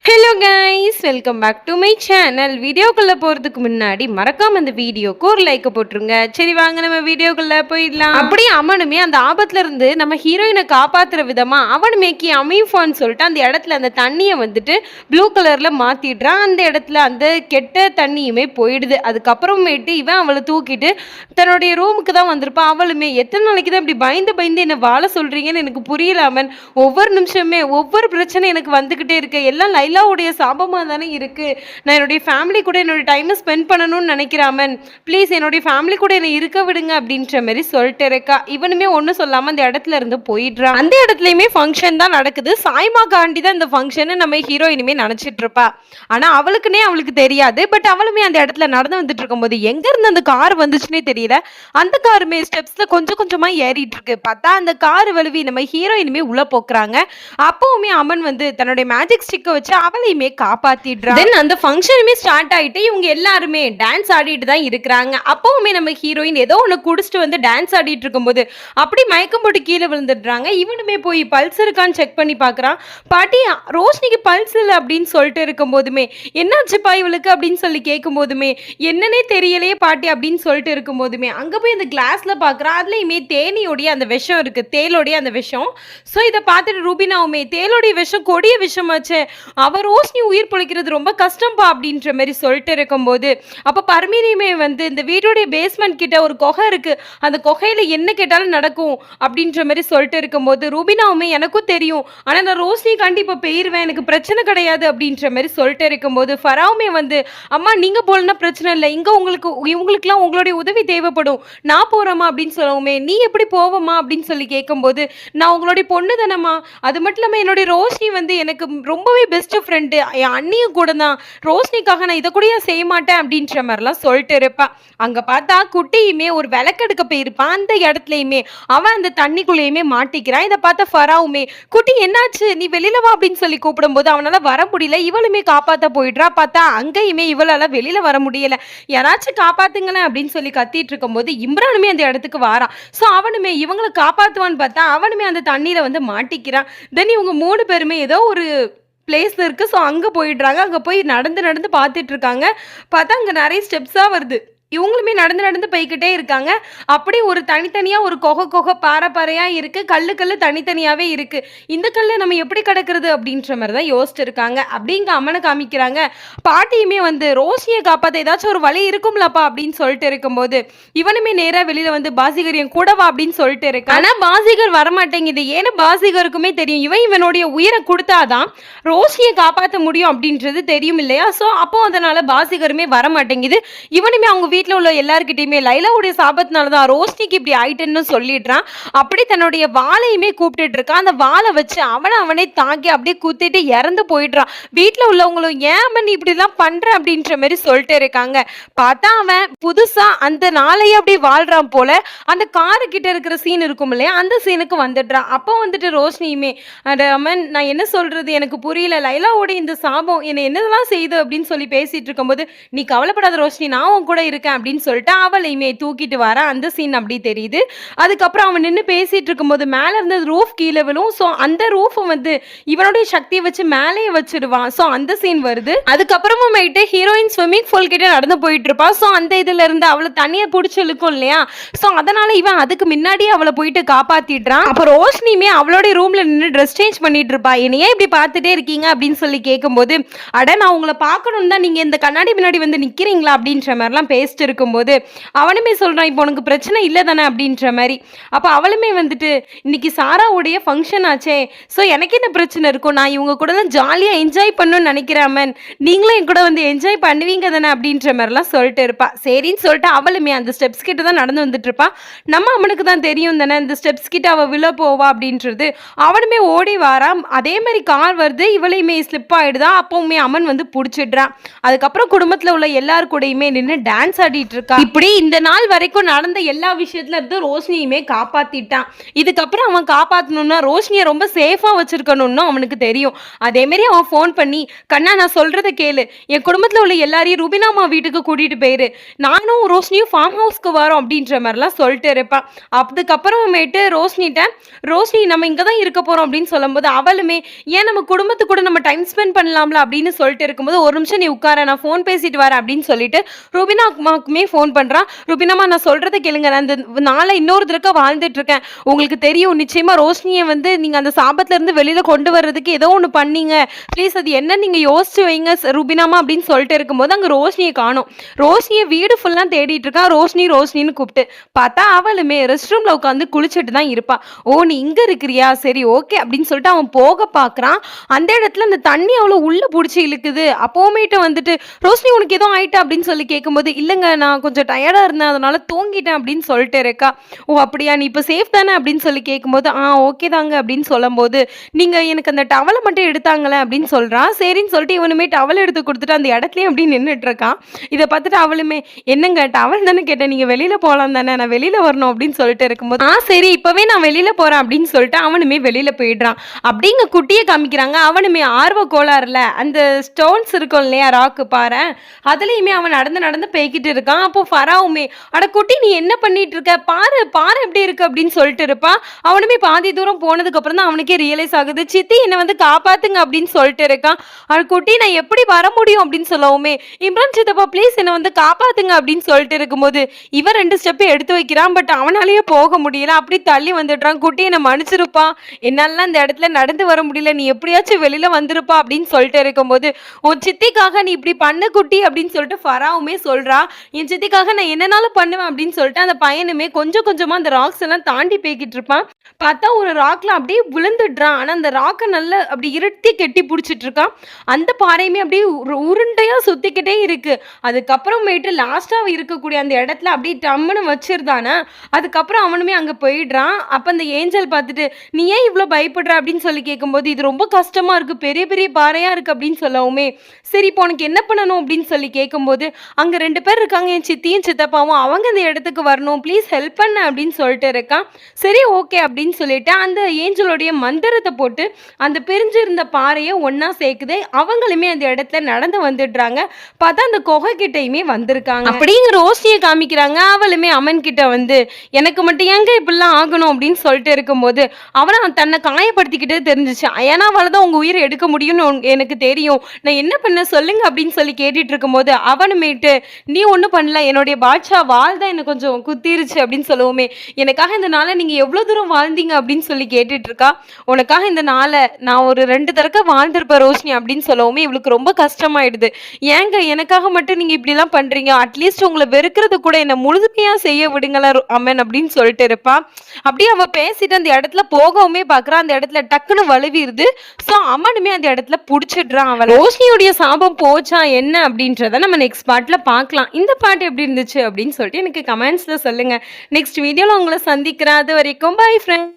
Hello guys, welcome back to my channel. வீடியோக்குள்ளே போகிறதுக்கு முன்னாடி மறக்காம அந்த வீடியோக்கு ஒரு லைக் போட்டுருங்க. சரி வாங்க நம்ம வீடியோக்குள்ளே போயிடலாம். அப்படியே அவனுமே அந்த ஆபத்துல இருந்து நம்ம ஹீரோயினை காப்பாற்றுற விதமாக அவனுமேக்கி அமீஃபான்னு சொல்லிட்டு அந்த இடத்துல அந்த தண்ணியை வந்துட்டு ப்ளூ கலரில் மாற்றிடுறான். அந்த இடத்துல அந்த கெட்ட தண்ணியுமே போயிடுது. அதுக்கப்புறமேட்டு இவன் அவளை தூக்கிட்டு தன்னுடைய ரூமுக்கு தான் வந்திருப்பான். அவளுமே எத்தனை நாளைக்கு தான் இப்படி பயந்து பயந்து என்னை வாழ சொல்கிறீங்கன்னு எனக்கு புரியலாமன். ஒவ்வொரு நிமிஷமே ஒவ்வொரு பிரச்சனை எனக்கு வந்துக்கிட்டே இருக்கு. எல்லாம் லைலாவுடைய சாபமாக தானே இருக்குது. நான் என்னுடைய ஃபேமிலி கூட என்னுடைய டைமை ஸ்பெண்ட் பண்ணணும்னு நினைக்கிறாமன். ப்ளீஸ் என்னுடைய ஃபேமிலி கூட என்னை இருக்க விடுங்க அப்படின்ற மாதிரி சொல்லிட்டு இருக்கா. இவனுமே ஒன்றும் சொல்லாமல் அந்த இடத்துல இருந்து போயிடுறான். அந்த இடத்துலையுமே ஃபங்க்ஷன் தான் நடக்குது. சாய்மா காண்டி தான் இந்த ஃபங்க்ஷன் நம்ம ஹீரோயினுமே நினச்சிட்டு இருப்பா. ஆனால் அவளுக்கு தெரியாது. பட் அவளுமே அந்த இடத்துல நடந்து வந்துட்டு இருக்கும்போது எங்கேருந்து அந்த கார் வந்துச்சுன்னே தெரியல. அந்த காருமே ஸ்டெப்ஸில் கொஞ்சம் கொஞ்சமாக ஏறிட்டு இருக்கு. பார்த்தா அந்த கார் வலுவி நம்ம ஹீரோயினுமே உள்ள போக்குறாங்க. அப்பவுமே அமன் வந்து தன்னுடைய மேஜிக் ஸ்டிக்கை வச்சு அவளையுமே காப்பாத்திடுறா. தென் அந்த ஃபங்க்ஷனுமே ஸ்டார்ட் ஆயிட்டு இவங்க எல்லாருமே டான்ஸ் ஆடிட்டு தான் இருக்கிறாங்க. அப்பவுமே நம்ம ஹீரோயின் ஏதோ ஒன்று குடிச்சிட்டு வந்து டான்ஸ் ஆடிட்டு இருக்கும்போது அப்படி மயக்கம் போட்டு கீழே விழுந்துடுறாங்க. இவனுமே போய் பல்ஸ் இருக்கான்னு செக் பண்ணி பார்க்குறான். பாட்டி ரோஷினிக்கு பல்ஸ் இல்லை அப்படின்னு சொல்லிட்டு இருக்கும் போதுமே என்னாச்சுப்பா இவளுக்கு அப்படின்னு சொல்லி கேட்கும் போதுமே என்னன்னே தெரியலையே பாட்டி அப்படின்னு சொல்லிட்டு இருக்கும் போதுமே அங்கே போய் அந்த கிளாஸ்ல பார்க்குறான். அதுலேயுமே தேனியோடைய அந்த விஷம் இருக்கு, தேலோடைய அந்த விஷம். ஸோ இதை பார்த்துட்டு ரூபினாவுமே தேலோடைய விஷம் கொடிய விஷமாச்சு, அவர் ரோஷினி உயிர் பிழைக்கிறது ரொம்ப கஷ்டம்பா அப்படின்ற மாதிரி சொல்லிட்டு இருக்கும்போது அப்போ பர்மினியுமே வந்து இந்த வீட்டோடைய பேஸ்மெண்ட் கிட்ட ஒரு குகை இருக்கு, அந்த குகையில என்ன கேட்டாலும் நடக்கும் அப்படின்ற மாதிரி சொல்லிட்டு இருக்கும்போது ரூபினாவுமே எனக்கும் தெரியும், ஆனால் நான் ரோஷினி கண்டிப்பாக போயிருவேன், எனக்கு பிரச்சனை கிடையாது அப்படின்ற மாதிரி சொல்லிட்டு இருக்கும்போது ஃபராவுமே வந்து அம்மா நீங்கள் போலனா பிரச்சனை இல்லை, இங்கே இவங்களுக்குலாம் உங்களுடைய உதவி தேவைப்படும், நான் போகிறேம்மா அப்படின்னு சொல்லவுமே நீ எப்படி போவம்மா அப்படின்னு சொல்லி கேட்கும்போது நான் உங்களுடைய பொண்ணு தானம்மா, அது மட்டும் இல்லாமல் என்னுடைய ரோஷினி வந்து எனக்கு ரொம்பவே பெஸ்ட் ஃப்ரெண்டு, என் அண்ணியும் கூட தான், ரோஷினிக்காக நான் இதை கூட செய்ய மாட்டேன் அப்படின்ற மாதிரிலாம் சொல்லிட்டு இருப்பான். அங்கே பார்த்தா குட்டியுமே ஒரு விளக்கெடுக்க போயிருப்பான். அந்த இடத்துலையுமே அவன் அந்த தண்ணிக்குள்ளேயுமே மாட்டிக்கிறான். இதை பார்த்தா ஃபராவுமே குட்டி என்னாச்சு நீ வெளியில வா அப்படின்னு சொல்லி கூப்பிடும்போது அவனால வர முடியல. இவளுமே காப்பாற்ற போயிடுறா. பார்த்தா அங்கேயுமே இவளால வெளியில வர முடியல. யாராச்சும் காப்பாத்துங்களேன் அப்படின்னு சொல்லி கத்திட்டு இருக்கும்போது இம்ரானுமே அந்த இடத்துக்கு வாரான். ஸோ அவனுமே இவங்களை காப்பாற்றுவான்னு பார்த்தா அவனுமே அந்த தண்ணியில வந்து மாட்டிக்கிறான். தென் இவங்க 3 பேருமே ஏதோ ஒரு பிளேஸ் இருக்கு. ஸோ அங்கே போயிடுறாங்க. அங்கே போய் நடந்து நடந்து பார்த்துட்டு இருக்காங்க. பார்த்தா அங்கே நிறைய ஸ்டெப்ஸாக வருது. இவங்களுமே நடந்து நடந்து போய்கிட்டே இருக்காங்க. அப்படி ஒரு தனித்தனியாக ஒரு கொகை பாறையாக இருக்குது. கல்லு தனித்தனியாகவே இருக்குது. இந்த கல்லை நம்ம எப்படி கிடக்கிறது அப்படின்ற மாதிரி தான் யோசிச்சு இருக்காங்க. அப்படிங்க அம்மனை காமிக்கிறாங்க. பாட்டியுமே வந்து ரோஷியை காப்பாற்ற ஏதாச்சும் ஒரு வழி இருக்கும்லப்பா அப்படின்னு சொல்லிட்டு இருக்கும்போது இவனுமே நேராக வெளியில் வந்து பாசிகர் என் கூடவா அப்படின்னு சொல்லிட்டு இருக்கு. ஆனால் பாசிகர் வரமாட்டேங்குது. ஏன்னா பாசிகருக்குமே தெரியும் இவனுடைய உயிரை கொடுத்தாதான் ரோஷியை காப்பாற்ற முடியும் அப்படின்றது தெரியும் இல்லையா. ஸோ அப்போ அதனால பாசிகருமே வரமாட்டேங்குது. இவனுமே அவங்க வீட்டில் உள்ள எல்லாருக்கிட்டையுமே லைலாவுடைய சாபத்தினால தான் ரோஷினிக்கு இப்படி ஆயிட்டுன்னு சொல்லிடுறான். அப்படி தன்னுடைய வாளையுமே கூப்பிட்டுட்டு இருக்கான். அந்த வாளை வச்சு அவனே தாக்கி அப்படியே குத்திட்டு இறந்து போயிடுறான். வீட்டில் உள்ளவங்களும் ஏன் நீ இப்படிலாம் பண்ற அப்படின்ற மாதிரி சொல்லிட்டு இருக்காங்க. பார்த்தா அவன் புதுசா அந்த நாளையே அப்படி வாழ்றான் போல. அந்த காரு கிட்ட இருக்கிற சீன் இருக்கும் இல்லையா, அந்த சீனுக்கு வந்துடுறான். அப்போ வந்துட்டு ரோஷினியுமே அமன் நான் என்ன சொல்றது எனக்கு புரியல, லைலாவோட இந்த சாபம் என்னை என்னதெல்லாம் செய்யுது அப்படின்னு சொல்லி பேசிட்டு இருக்கும்போது நீ கவலைப்படாத ரோஷினி, நான் உன் கூட இருக்கேன் அப்படின்னு சொல்லிட்டு அவளையுமே தூக்கிட்டு வர அந்த சீன் அப்படி தெரியுது. அதுக்கப்புறம் அவன் நின்று பேசிட்டு இருக்கும்போது மேலே இருந்து ரூஃப் கீழே விழும். ஸோ அந்த ரூஃபை வந்து இவனுடைய சக்தியை வச்சு மேலேயே வச்சிருவான். ஸோ அந்த சீன் வருது. அதுக்கப்புறமேட்டு ஹீரோயின் ஸ்விம்மிங் பூல் கிட்ட நடந்து போயிட்டு இருப்பா. ஸோ அந்த இதுல இருந்து அவளை தண்ணியை பிடிச்சி இழுக்கும் இல்லையா. ஸோ அதனால இவன் அதுக்கு முன்னாடியே அவளை போயிட்டு காப்பாத்திடுறான். அப்போ ரோஷினியுமே அவளுடைய ரூம்ல நின்று ட்ரெஸ் சேஞ்ச் பண்ணிட்டு இருப்பா. என்னையே இப்படி பார்த்துட்டே இருக்கீங்க அப்படின்னு சொல்லி கேட்கும்போது அட நான் உங்களை பார்க்கணும் தான் நீங்க இந்த கண்ணாடி முன்னாடி வந்து நிக்கிறீங்களா அப்படின்ற மாதிரிலாம் பேசிட்டு இருக்கும்போது அவனுமே சொல்றான் இப்போ உனக்கு பிரச்சனை இல்லை தானே அப்படின்ற மாதிரி. அப்போ அவளுமே வந்துட்டு இன்னைக்கு சாராவுடைய ஃபங்க்ஷன் ஆச்சே, ஸோ எனக்கு என்ன பிரச்சனை இருக்கும், நான் இவங்க கூட தான் ஜாலியாக என்ஜாய் பண்ணணும்னு நினைக்கிறாமன், நீங்களும் என் கூட வந்து என்ஜாய் பண்ணுவீங்க தானே அப்படின்ற மாதிரிலாம் சொல்லிட்டு இருப்பா. சரின்னு சொல்லிட்டு அவளுமே அந்த ஸ்டெப்ஸ் கிட்ட தான் நடந்து வந்துட்டு இருப்பா. நம்ம அவனுக்கு தான் தெரியும் தானே இந்த ஸ்டெப்ஸ் கிட்ட அவள் விழ போவா அப்படின்றது. அவனுமே ஓடி வாரான். அதே மாதிரி கார் வருது. இவளையுமே ஸ்லிப் ஆயிடுதான். அப்பவுமே அமன் வந்து பிடிச்சிடுறான். அதுக்கப்புறம் குடும்பத்தில் உள்ள எல்லாரு கூடயுமே நின்று டான்ஸ் வாதாடிட்டு இருக்கா. இப்படி இந்த நாள் வரைக்கும் நடந்த எல்லா விஷயத்துல இருந்து ரோஷினியுமே காப்பாத்திட்டான். இதுக்கப்புறம் அவன் காப்பாத்தணும்னா ரோஷினியை ரொம்ப சேஃபா வச்சிருக்கணும்னு அவனுக்கு தெரியும். அதே மாதிரி அவன் ஃபோன் பண்ணி, கண்ணா நான் சொல்றத கேளு, என் குடும்பத்துல உள்ள எல்லாரையும் ருபினாமா வீட்டுக்கு கூட்டிட்டு போயிரு, நானும் ரோஷினியும் ஃபார்ம் ஹவுஸ்க்கு வரோம் அப்படின்ற மாதிரிலாம் சொல்லிட்டு இருப்பான். அதுக்கப்புறமேட்டு ரோஷினி நம்ம இங்க தான் இருக்க போறோம் அப்படின்னு சொல்லும்போது அவளுமே ஏன் நம்ம குடும்பத்து கூட நம்ம டைம் ஸ்பெண்ட் பண்ணலாம்ல அப்படின்னு சொல்லிட்டு இருக்கும்போது, ஒரு நிமிஷம் நீ உட்கார, நான் ஃபோன் பேசிட்டு வரேன் அப்படின்னு சொல்லிட்டு ருபினா அம்மாவுக்குமே ஃபோன் பண்றான். ருபினாமா நான் சொல்றதை கேளுங்க, நான் இந்த நாளை இன்னொரு தடவை வாழ்ந்துட்டு இருக்கேன். உங்களுக்கு தெரியும் நிச்சயமா ரோஷினியை நீங்க அந்த சாபத்துல இருந்து வெளியில கொண்டு வர்றதுக்கு ஏதோ ஒன்று பண்ணீங்க, ப்ளீஸ் அது என்ன நீங்க யோசிச்சு வைங்க ருபினாமா அப்படின்னு சொல்லிட்டு இருக்கும்போது அங்க ரோஷினியை காணும். ரோஷினியை வீடு ஃபுல்லா தேடிட்டு இருக்கா. ரோஷினின்னு கூப்பிட்டு பார்த்தா அவளுமே ரெஸ்ட் ரூம்ல உட்காந்து குளிச்சுட்டு தான் இருப்பா. ஓ நீ இங்க இருக்கிறியா, சரி ஓகே அப்படின்னு சொல்லிட்டு அவன் போக பாக்குறான். அந்த இடத்துல அந்த தண்ணி அவ்வளவு உள்ள புடிச்சு இழுக்குது. அப்போமேட்டு ரோஷினி உனக்கு ஏதோ ஆயிட்டா அப்படின்னு சொல்லி கேட்கும்போது, இல்லைங்க நான் கொஞ்சம் டயர்டா இருந்தேன் அதனால தூங்கிட்டேன் அப்படின்னு சொல்லிட்டு இருக்கா. ஓ அப்படியா, நீ இப்போ சேஃப் தானே அப்படின்னு சொல்லி கேட்கும்போது, ஓகே தாங்க அப்படின்னு சொல்லும்போது, நீங்க எனக்கு அந்த டவலை மட்டும் எடுத்தாங்களே அப்படின்னு சொல்றான். சரின்னு சொல்லிட்டு இவனுமே டவல் எடுத்து கொடுத்துட்டு அந்த இடத்துலயே அப்படி நின்றுட்டு இருக்கான். இதை பார்த்துட்டு அவளுமே, என்னங்க டவல் தானே கேட்டேன், நீங்க வெளியில போகலாம் தானே, நான் வெளியில வரணும் அப்படின்னு சொல்லிட்டு இருக்கும்போது, சரி இப்பவே நான் வெளியில போறேன் அப்படின்னு சொல்லிட்டு அவனுமே வெளியில போயிடுறான். அப்படிங்க குட்டியை காமிக்கிறாங்க. அவனுமே ஆர்வ கோளாறுல அந்த ஸ்டோன்ஸ் இருக்கும் இல்லையா, ராக்கு பாரு, அதுலயுமே அவன் நடந்து போய்கிட்டு இருக்கான். அப்போ ஃபராவுமே, அட குட்டி நீ என்ன பண்ணிட்டு இருக்க, பாரு எப்படி இருக்கு அப்படின்னு சொல்லிட்டு இருப்பான். அவனுமே பாதி தூரம் போனதுக்கு அப்புறம் தான் அவனுக்கே ரியலைஸ் ஆகுது, சித்தி என்ன காப்பாத்துங்க அப்படின்னு சொல்லிட்டு இருக்கான். அட குட்டி நான் எப்படி வர முடியும் அப்படின்னு சொல்லவுமே, இம்ரான் சித்தப்பா ப்ளீஸ் என்ன காப்பாத்துங்க அப்படின்னு சொல்லிட்டு இருக்கும்போது இவன் 2 ஸ்டெப் எடுத்து வைக்கிறான். பட் அவனாலேயே போக முடியல. அப்படி தள்ளி வந்துடுறான். குட்டி என்னை மன்னிச்சிருப்பா, என்னால அந்த இடத்துல நடந்து வர முடியல, நீ எப்படியாச்சும் வெளியில வந்திருப்பா அப்படின்னு சொல்லிட்டு இருக்கும்போது, உன் சித்திக்காக நீ இப்படி பண்ண குட்டி அப்படின்னு சொல்லிட்டு ஃபராவுமே சொல்றா. என் சித்திக்காக நான் என்னனாலும் பண்ணுவேன் அப்படின்னு சொல்லிட்டு அந்த பையனுமே கொஞ்சம் கொஞ்சமா அந்த ராக்ஸ் எல்லாம் தாண்டி போய்கிட்டு இருப்பான். பார்த்தா ஒரு ராக்ல அப்படியே விழுந்துடுறான். ஆனா அந்த ராக்கை நல்லா அப்படி இருட்டி கெட்டி பிடிச்சிட்டு இருக்கான். அந்த பாறையுமே அப்படியே உருண்டையா சுத்திக்கிட்டே இருக்கு. அதுக்கப்புறமேட்டு லாஸ்டா இருக்கக்கூடிய அந்த இடத்துல அப்படியே டம்முன்னு வச்சிருந்தானே. அதுக்கப்புறம் அவனுமே அங்க போயிடுறான். அப்ப அந்த ஏஞ்சல் பார்த்துட்டு, நீ ஏன் இவ்வளோ பயப்படுற அப்படின்னு சொல்லி கேட்கும்போது, இது ரொம்ப கஷ்டமா இருக்கு, பெரிய பெரிய பாறையா இருக்கு அப்படின்னு சொல்லவுமே, சரி இப்போ உனக்கு என்ன பண்ணணும் அப்படின்னு சொல்லி கேட்கும்போது, அங்க 2 பேர் இருக்காங்க, என் சித்தியும் சித்தப்பாவும், அவங்க இந்த இடத்துக்கு வரணும், ப்ளீஸ் ஹெல்ப் பண்ண அப்படின்னு சொல்லிட்டு இருக்கான். சரி ஓகே அப்படின்னு சொல்லிட்டு அந்த ஏஞ்சலுடைய மந்திரத்தை போட்டு அந்த பிரிஞ்சிருந்த பாறையை ஒன்னா சேர்க்குது. அவங்களுமே அந்த இடத்துல நடந்து வந்துடுறாங்க. பார்த்தா அந்த குகை கிட்டையுமே வந்திருக்காங்க. அப்படிங்கிற ரோஷினியை காமிக்கிறாங்க. அவளுமே அமன் கிட்ட எனக்கு மட்டும் ஏங்க இப்படிலாம் ஆகணும் அப்படின்னு சொல்லிட்டு இருக்கும்போது, அவன் தன்னை காயப்படுத்திக்கிட்டே தெரிஞ்சிச்சு. ஏன்னாவால தான் உங்க உயிரை எடுக்க முடியும்னு எனக்கு தெரியும், நான் என்ன பண்ண சொல்லுங்க அப்படின்னு சொல்லி கேட்டுட்டு இருக்கும்போது, அவனுமேட்டு நீ ஒன்றும் பண்ணல, என்னுடைய பாட்ஷா வாழ் தான் எனக்கு கொஞ்சம் குத்திருச்சு அப்படின்னு சொல்லுவோமே, எனக்காக இந்த நாளை நீங்க எவ்வளவு தூரம் வாழ்ந்தீங்க அப்படின்னு சொல்லி கேட்டுட்டு இருக்கா. உனக்காக இந்த நாளை நான் ஒரு 2 தடவை வாழ்ந்திருப்பேன் ரோஷினி அப்படின்னு சொல்லவுமே இவளுக்கு ரொம்ப கஷ்டமாயிடுது. ஏங்க எனக்காக மட்டும் நீங்க இப்படிலாம் பண்றீங்க, அட்லீஸ்ட் உங்களை வெறுக்கிறது கூட என்ன முழுமையா செய்ய விடுங்களா அம்மன் அப்படின்னு சொல்லிட்டு இருப்பான். அப்படியே அவ பேசிட்டு அந்த இடத்துல போகவுமே பாக்குறான். அந்த இடத்துல டக்குன்னு வலுவிடுது. ஸோ அம்மனுமே அந்த இடத்துல பிடிச்சிடுறான். அவள் ரோஷினியுடைய சாபம் போச்சா என்ன அப்படின்றத நம்ம நெக்ஸ்ட் பார்ட்ல பார்க்கலாம். இந்த பாட்டு எப்படி இருந்துச்சு அப்படின்னு சொல்லிட்டு எனக்கு கமெண்ட்ஸ்ல சொல்லுங்க. நெக்ஸ்ட் வீடியோல உங்களை சந்திக்கிறேன். அது வரைக்கும் பை ஃப்ரெண்ட்.